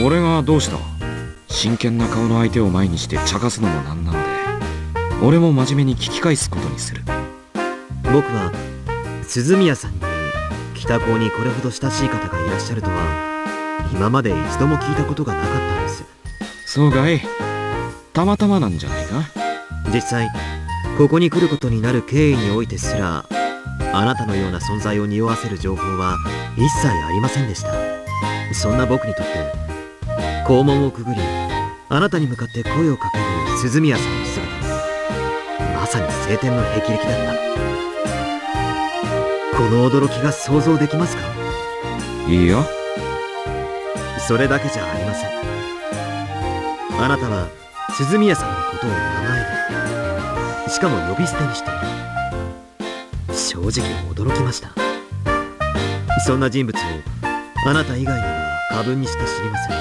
俺がどうした？真剣な顔の相手を前にして茶化すのもなんなので、俺も真面目に聞き返すことにする。僕は鈴宮さんに北高にこれほど親しい方がいらっしゃるとは今まで一度も聞いたことがなかったんです。そうかい。たまたまなんじゃないか。実際ここに来ることになる経緯においてすら、あなたのような存在を匂わせる情報は一切ありませんでした。そんな僕にとって校門をくぐり、あなたに向かって声をかける鈴宮さんの姿はまさに晴天の霹靂だった。この驚きが想像できますか？いいよ。それだけじゃありません。あなたは鈴宮さんのことを名前で、しかも呼び捨てにしている。正直驚きました。そんな人物をあなた以外には過分にして知りません。い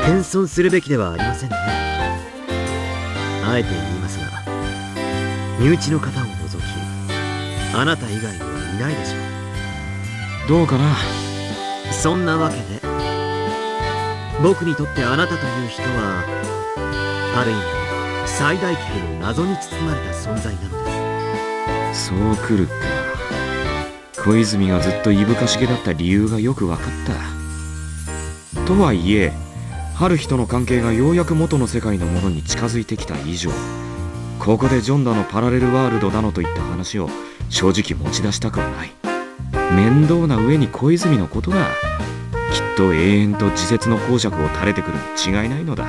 え、謙遜するべきではありませんね。あえて言いますが、身内の方を除きあなた以外にはいないでしょう。どうかな。そんなわけで僕にとってあなたという人はある意味最大級の謎に包まれた存在なのです。そうくるか。小泉がずっといぶかしげだった理由がよく分かった。とはいえ春日との関係がようやく元の世界のものに近づいてきた以上、ここでジョンだのパラレルワールドだのといった話を正直持ち出したくはない。面倒な上に小泉のことがきっと永遠と自説の講釈を垂れてくるに違いないのだ。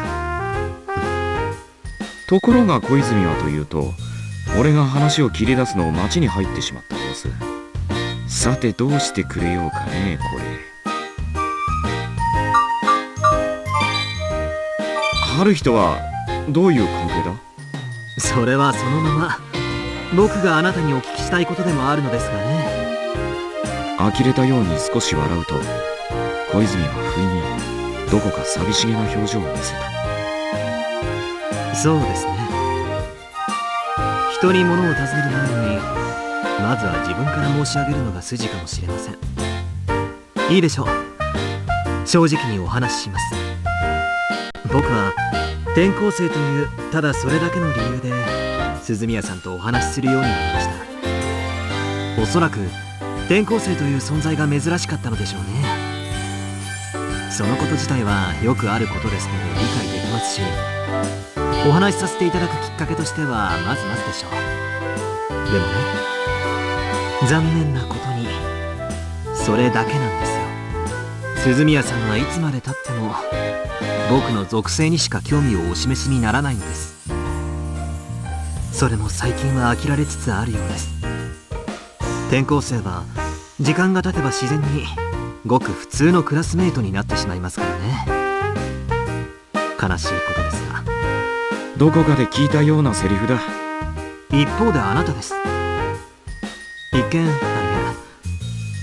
ところが小泉はというと、俺が話を切り出すのを待ちに入ってしまった様子。さてどうしてくれようかね、これ。春日とはどういう関係だ？それはそのまま僕があなたにお聞きしたいことでもあるのですがね。呆れたように少し笑うと、小泉は不意にどこか寂しげな表情を見せた。そうですね。人に物を尋ねる前にまずは自分から申し上げるのが筋かもしれません。いいでしょう。正直にお話しします。僕は転校生というただそれだけの理由で鈴宮さんとお話しするようになりました。おそらく転校生という存在が珍しかったのでしょうね。そのこと自体はよくあることですので理解できますし、お話しさせていただくきっかけとしてはまずまずでしょう。でもね、残念なことにそれだけなんですよ。鈴宮さんはいつまでたっても僕の属性にしか興味をお示しにならないのです。それも最近は飽きられつつあるようです。転校生は時間が経てば自然にごく普通のクラスメートになってしまいますからね。悲しいことですが。どこかで聞いたようなセリフだ。一方であなたです。一見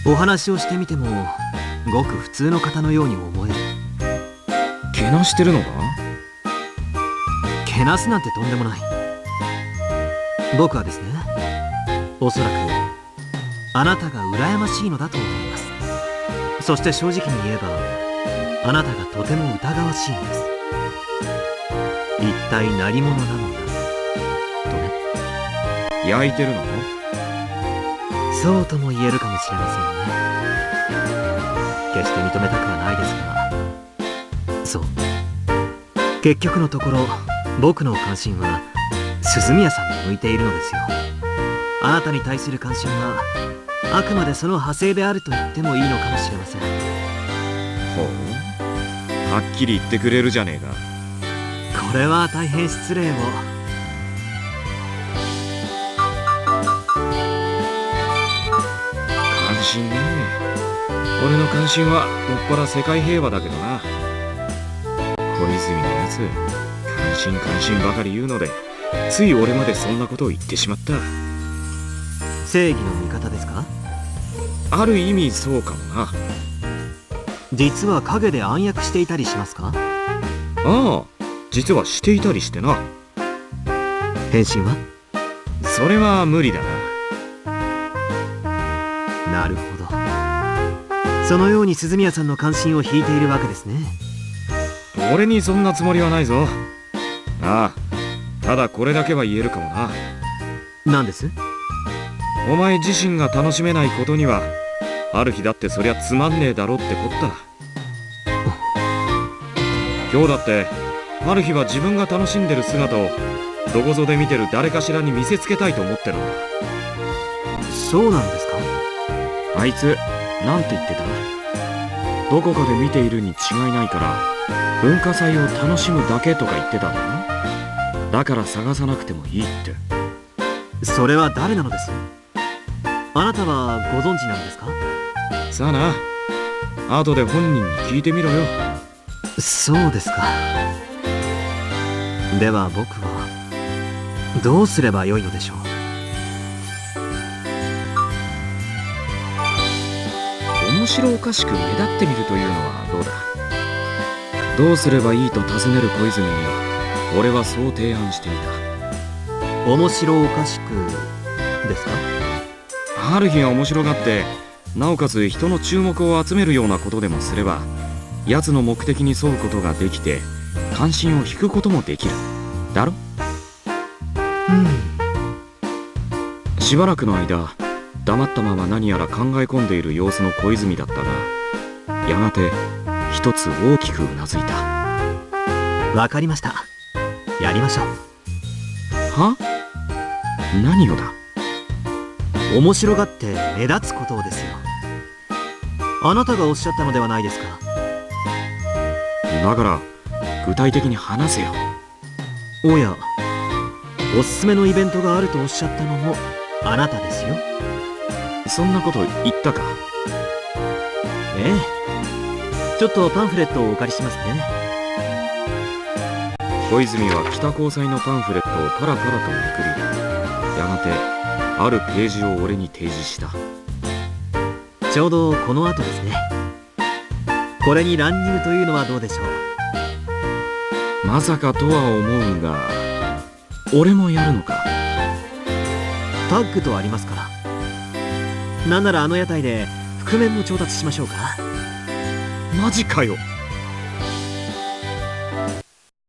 お話をしてみてもごく普通の方のように思える。けなしてるのか？けなすなんてとんでもない。僕はですね、おそらくあなたが羨ましいのだと思います。そして正直に言えばあなたがとても疑わしいのです。一体何者なのだとね。焼いてるの？そうとも言えるかもしれませんね。決して認めたくはないですが、そう、結局のところ僕の関心は鈴宮さんに向いているのですよ。あなたに対する関心はあくまでその派生であると言ってもいいのかもしれません。ほう、はっきり言ってくれるじゃねえか。これは大変失礼を。関心ね。俺の関心はもっぱら世界平和だけどな。小泉のやつ、関心ばかり言うので、つい俺までそんなことを言ってしまった。正義の味方ですか？ある意味そうかもな。実は陰で暗躍していたりしますか？ああ、実はしていたりしてな。変身は？それは無理だな。なるほど。そのように鈴宮さんの関心を引いているわけですね。俺にそんなつもりはないぞ。ああ、ただこれだけは言えるかもな。何です？お前自身が楽しめないことにはある日だってそりゃつまんねえだろってこった。今日だってある日は自分が楽しんでる姿をどこぞで見てる誰かしらに見せつけたいと思ってるんだ。そうなんですか？あいつなんて言ってた？どこかで見ているに違いないから文化祭を楽しむだけとか言ってたんだよ。だから探さなくてもいいって。それは誰なのです？あなたはご存知なんですか？さあな、後で本人に聞いてみろよ。そうですか。では僕はどうすればよいのでしょう？面白おかしく目立ってみるというのはどうだ。どうすればいいと尋ねる小泉に俺はそう提案していた。面白おかしくですか？ある日が面白がってなおかつ人の注目を集めるようなことでもすれば奴の目的に沿うことができて関心を引くこともできるだろ。しばらくの間黙ったまま何やら考え込んでいる様子の小泉だったが、やがて一つ大きくうなずいた。わかりました。やりましょう。は？何をだ？面白がって目立つことをですよ。あなたがおっしゃったのではないですか。だから具体的に話せよ。おや、おすすめのイベントがあるとおっしゃったのもあなたですよ。そんなこと言ったか？ええ。ちょっとパンフレットをお借りしますね。小泉は北高裁のパンフレットをパラパラとめくり、やがてあるページを俺に提示した。ちょうどこの後ですね。これに乱入というのはどうでしょう？まさかとは思うが、俺もやるのか？タッグとありますから。なんならあの屋台で覆面も調達しましょうか。マジかよ。